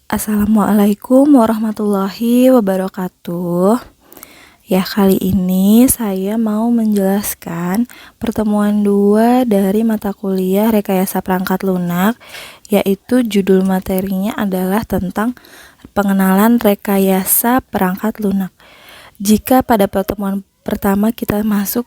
Assalamualaikum warahmatullahi wabarakatuh. Ya, kali ini saya mau menjelaskan pertemuan 2 dari mata kuliah Rekayasa Perangkat Lunak, yaitu judul materinya adalah tentang pengenalan rekayasa perangkat lunak. Jika pada pertemuan pertama kita masuk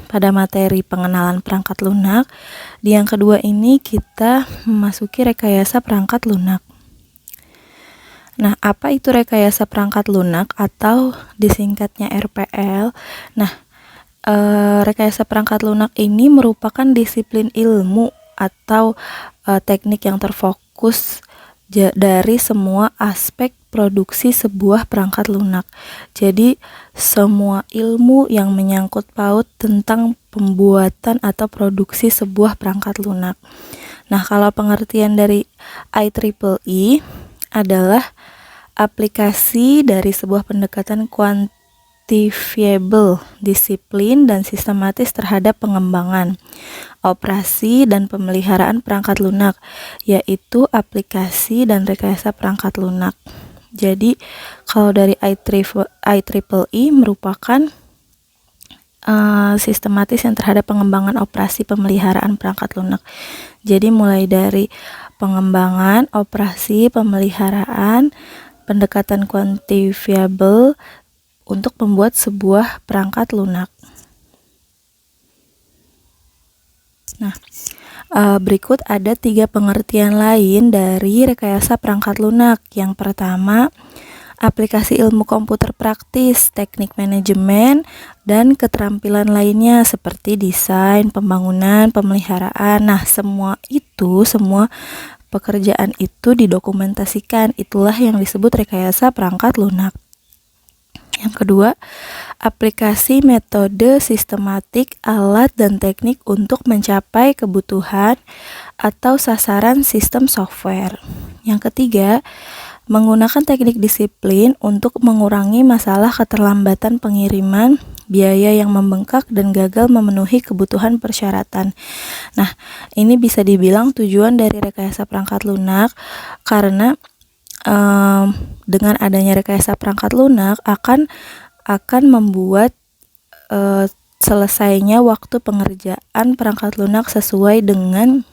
pada materi pengenalan perangkat lunak, di yang kedua ini kita memasuki rekayasa perangkat lunak. Nah, apa itu rekayasa perangkat lunak atau disingkatnya RPL? Nah, rekayasa perangkat lunak ini merupakan disiplin ilmu atau teknik yang terfokus dari semua aspek produksi sebuah perangkat lunak. Jadi, semua ilmu yang menyangkut paut tentang pembuatan atau produksi sebuah perangkat lunak. Nah, kalau pengertian dari IEEE adalah aplikasi dari sebuah pendekatan quantifiable, disiplin, dan sistematis terhadap pengembangan, operasi, dan pemeliharaan perangkat lunak, yaitu aplikasi dan rekayasa perangkat lunak. Jadi, kalau dari IEEE merupakan sistematis yang terhadap pengembangan operasi pemeliharaan perangkat lunak. Jadi mulai dari pengembangan, operasi, pemeliharaan, pendekatan quantifiable untuk membuat sebuah perangkat lunak. Nah, berikut ada 3 pengertian lain dari rekayasa perangkat lunak. Yang pertama, aplikasi ilmu komputer praktis, teknik manajemen, dan keterampilan lainnya seperti desain, pembangunan, pemeliharaan. Nah, semua pekerjaan itu didokumentasikan. Itulah yang disebut rekayasa perangkat lunak. Yang kedua, aplikasi metode sistematik, alat, dan teknik untuk mencapai kebutuhan atau sasaran sistem software. Yang ketiga, menggunakan teknik disiplin untuk mengurangi masalah keterlambatan pengiriman, biaya yang membengkak, dan gagal memenuhi kebutuhan persyaratan. Nah, ini bisa dibilang tujuan dari rekayasa perangkat lunak karena dengan adanya rekayasa perangkat lunak akan membuat selesainya waktu pengerjaan perangkat lunak sesuai dengan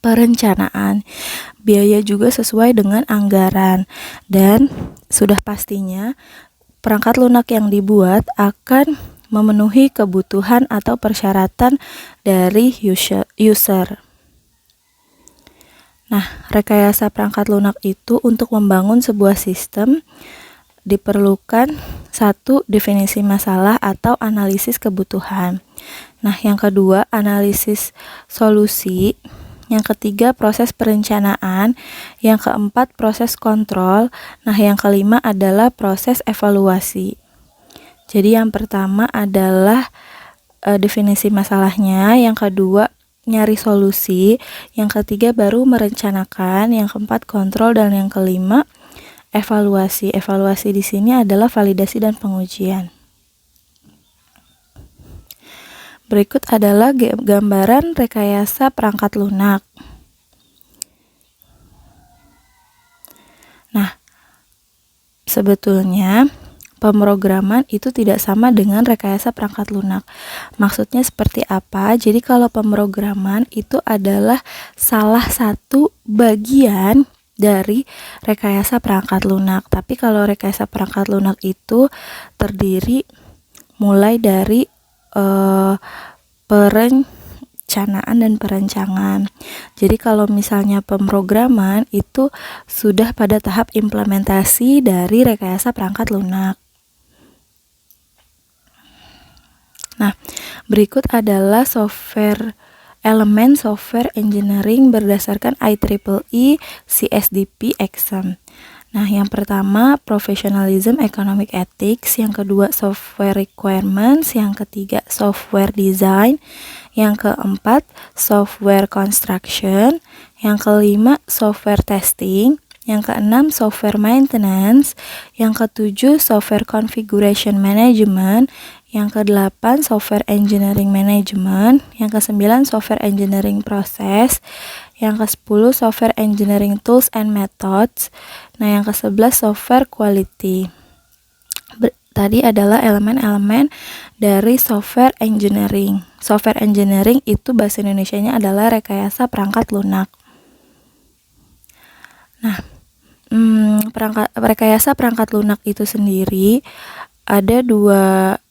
perencanaan, biaya juga sesuai dengan anggaran, dan sudah pastinya perangkat lunak yang dibuat akan memenuhi kebutuhan atau persyaratan dari user. Nah, rekayasa perangkat lunak itu untuk membangun sebuah sistem diperlukan 1. Definisi masalah atau analisis kebutuhan. Nah, yang kedua, analisis solusi. Yang ketiga, proses perencanaan. Yang keempat, proses kontrol. Nah, yang kelima adalah proses evaluasi. Jadi yang pertama adalah definisi masalahnya, yang kedua nyari solusi, yang ketiga baru merencanakan, yang keempat kontrol, dan yang kelima evaluasi. Evaluasi di sini adalah validasi dan pengujian. Berikut adalah gambaran rekayasa perangkat lunak. Nah, sebetulnya pemrograman itu tidak sama dengan rekayasa perangkat lunak. Maksudnya seperti apa? Jadi kalau pemrograman itu adalah salah satu bagian dari rekayasa perangkat lunak. Tapi kalau rekayasa perangkat lunak itu terdiri mulai dari perencanaan dan perancangan. Jadi kalau misalnya pemrograman itu sudah pada tahap implementasi dari rekayasa perangkat lunak. Nah, berikut adalah elemen software engineering berdasarkan IEEE CSDP exam. Nah, yang pertama professionalism, economic ethics, yang kedua software requirements, yang ketiga software design, yang keempat software construction, yang kelima software testing, yang keenam software maintenance, yang ketujuh software configuration management, Yang ke-8 software engineering management, yang ke-9 software engineering process, yang ke-10 software engineering tools and methods. Nah, yang ke-11 software quality. Tadi adalah elemen-elemen dari software engineering. Software engineering itu bahasa Indonesianya adalah rekayasa perangkat lunak. Nah, rekayasa perangkat lunak itu sendiri ada dua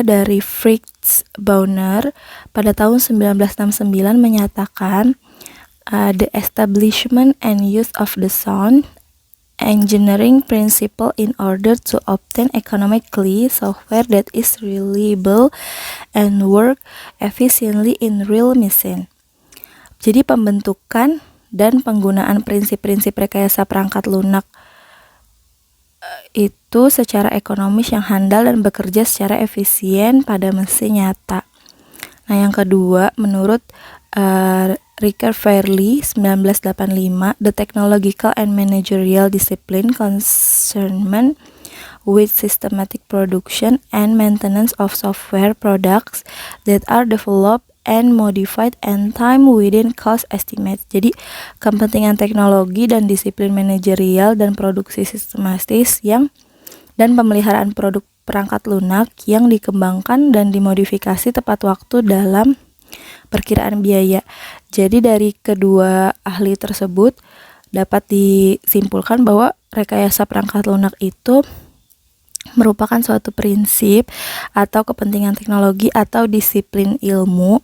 dari Fritz Bauer pada tahun 1969 menyatakan the establishment and use of the sound engineering principle in order to obtain economically software that is reliable and work efficiently in real machine. Jadi pembentukan dan penggunaan prinsip-prinsip rekayasa perangkat lunak itu secara ekonomis yang handal dan bekerja secara efisien pada mesin nyata. Nah, yang kedua, menurut Richard Fairley 1985, the technological and managerial discipline concerned with systematic production and maintenance of software products that are developed and modified and time within cost estimate. Jadi, kepentingan teknologi dan disiplin manajerial dan produksi sistematis dan pemeliharaan produk perangkat lunak yang dikembangkan dan dimodifikasi tepat waktu dalam perkiraan biaya. Jadi dari kedua ahli tersebut dapat disimpulkan bahwa rekayasa perangkat lunak itu merupakan suatu prinsip atau kepentingan teknologi atau disiplin ilmu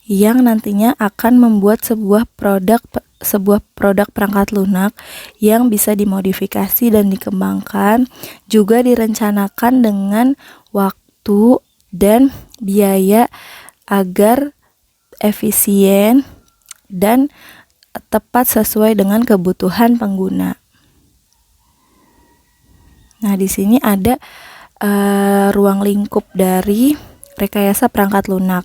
yang nantinya akan membuat sebuah produk perangkat lunak yang bisa dimodifikasi dan dikembangkan, juga direncanakan dengan waktu dan biaya agar efisien dan tepat sesuai dengan kebutuhan pengguna. Nah, di sini ada ruang lingkup dari rekayasa perangkat lunak.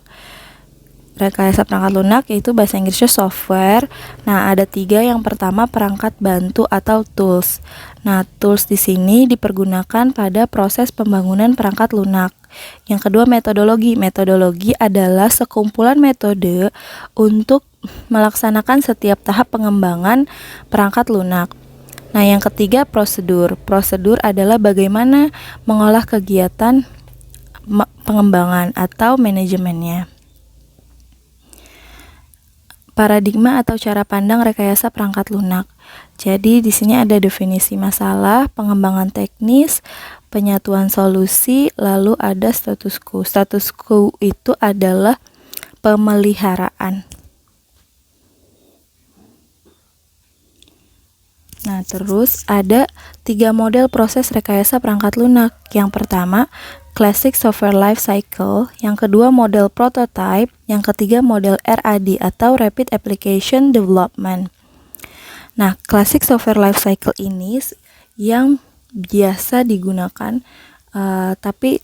Rekayasa perangkat lunak yaitu bahasa Inggrisnya software. Nah, ada 3. Yang pertama perangkat bantu atau tools. Nah, tools di sini dipergunakan pada proses pembangunan perangkat lunak. Yang kedua metodologi. Metodologi adalah sekumpulan metode untuk melaksanakan setiap tahap pengembangan perangkat lunak. Nah, yang ketiga prosedur. Prosedur adalah bagaimana mengolah kegiatan pengembangan atau manajemennya. Paradigma atau cara pandang rekayasa perangkat lunak. Jadi di sini ada definisi masalah, pengembangan teknis, penyatuan solusi, lalu ada status quo. Status quo itu adalah pemeliharaan. Nah, terus ada 3 model proses rekayasa perangkat lunak. Yang pertama, Classic Software Life Cycle, yang kedua model prototype, yang ketiga model RAD atau Rapid Application Development. Nah, Classic Software Life Cycle ini yang biasa digunakan, tapi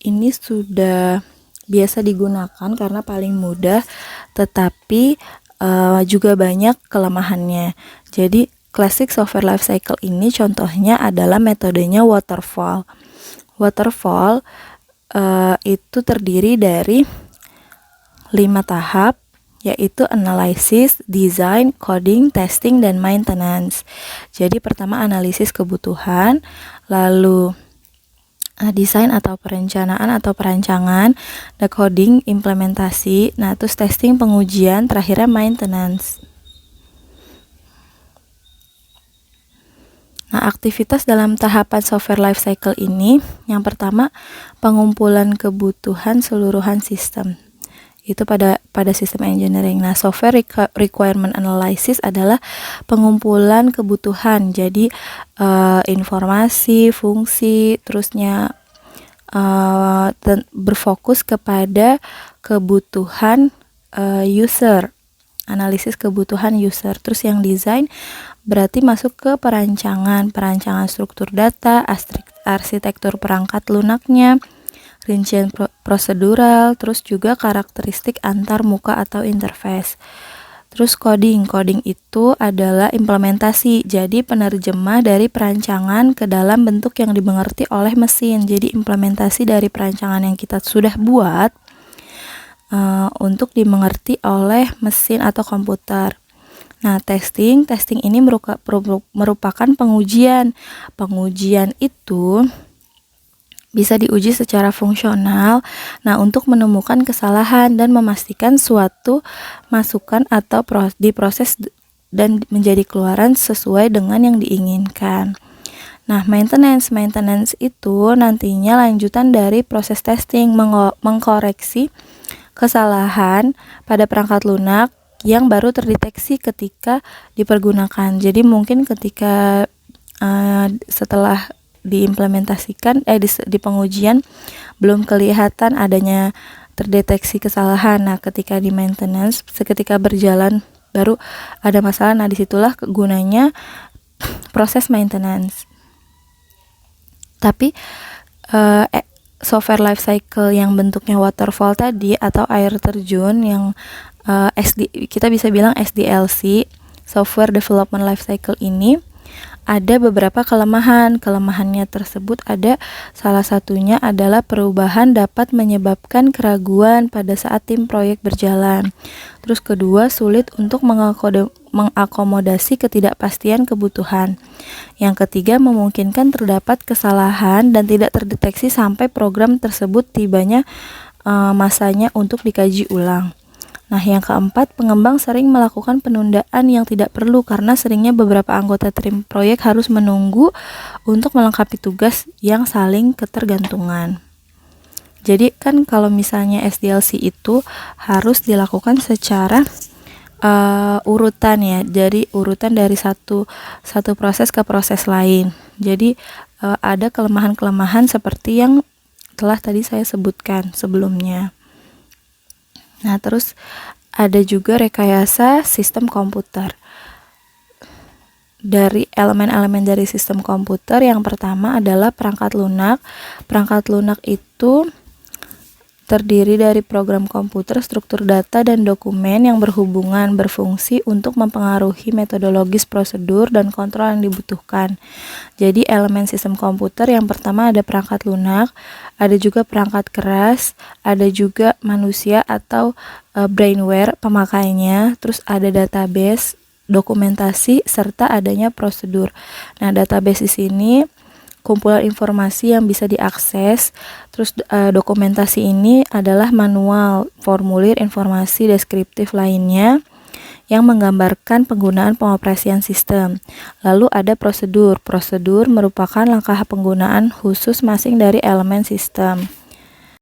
ini sudah biasa digunakan karena paling mudah, tetapi juga banyak kelemahannya. Jadi, Classic Software Life Cycle ini contohnya adalah metodenya waterfall. Waterfall itu terdiri dari 5 tahap, yaitu analysis, design, coding, testing, dan maintenance. Jadi pertama analisis kebutuhan, lalu desain atau perencanaan atau perancangan, ada coding, implementasi, nah terus testing, pengujian, terakhirnya maintenance. Nah, aktivitas dalam tahapan software life cycle ini, yang pertama pengumpulan kebutuhan seluruhan sistem. Itu pada sistem engineering. Nah, software requirement analysis adalah pengumpulan kebutuhan. Jadi informasi, fungsi, terusnya berfokus kepada kebutuhan user. Analisis kebutuhan user. Terus yang desain berarti masuk ke perancangan struktur data, arsitektur perangkat lunaknya, rincian prosedural, terus juga karakteristik antar muka atau interface. Terus coding. Coding itu adalah implementasi. Jadi penerjemah dari perancangan ke dalam bentuk yang dimengerti oleh mesin. Jadi implementasi dari perancangan yang kita sudah buat untuk dimengerti oleh mesin atau komputer. Nah, testing ini merupakan pengujian. Pengujian itu bisa diuji secara fungsional, untuk menemukan kesalahan dan memastikan suatu masukan atau diproses dan menjadi keluaran sesuai dengan yang diinginkan. Nah, maintenance itu nantinya lanjutan dari proses testing, mengkoreksi kesalahan pada perangkat lunak yang baru terdeteksi ketika dipergunakan. Jadi mungkin ketika setelah diimplementasikan di pengujian belum kelihatan adanya terdeteksi kesalahan. Nah, ketika di maintenance, seketika berjalan baru ada masalah. Nah, disitulah gunanya proses maintenance. Tapi software life cycle yang bentuknya waterfall tadi atau air terjun yang kita bisa bilang SDLC, software development life cycle ini ada beberapa kelemahan. Kelemahannya tersebut ada salah satunya adalah perubahan dapat menyebabkan keraguan pada saat tim proyek berjalan. Terus kedua, sulit untuk mengakomodasi ketidakpastian kebutuhan. Yang ketiga, memungkinkan terdapat kesalahan dan tidak terdeteksi sampai program tersebut tibanya masanya untuk dikaji ulang. Nah, yang keempat, pengembang sering melakukan penundaan yang tidak perlu karena seringnya beberapa anggota tim proyek harus menunggu untuk melengkapi tugas yang saling ketergantungan. Jadi kan kalau misalnya SDLC itu harus dilakukan secara urutan ya. Jadi urutan dari satu proses ke proses lain. Jadi ada kelemahan-kelemahan seperti yang telah tadi saya sebutkan sebelumnya. Nah, terus ada juga rekayasa sistem komputer. Dari elemen-elemen dari sistem komputer, yang pertama adalah perangkat lunak. Perangkat lunak itu terdiri dari program komputer, struktur data, dan dokumen yang berfungsi untuk mempengaruhi metodologis, prosedur, dan kontrol yang dibutuhkan. Jadi elemen sistem komputer yang pertama ada perangkat lunak, ada juga perangkat keras, ada juga manusia atau brainware pemakainya, terus ada database, dokumentasi, serta adanya prosedur. Nah, database di sini kumpulan informasi yang bisa diakses. Terus dokumentasi ini adalah manual, formulir, informasi deskriptif lainnya yang menggambarkan penggunaan pengoperasian sistem. Lalu ada prosedur. Prosedur merupakan langkah penggunaan khusus masing dari elemen sistem.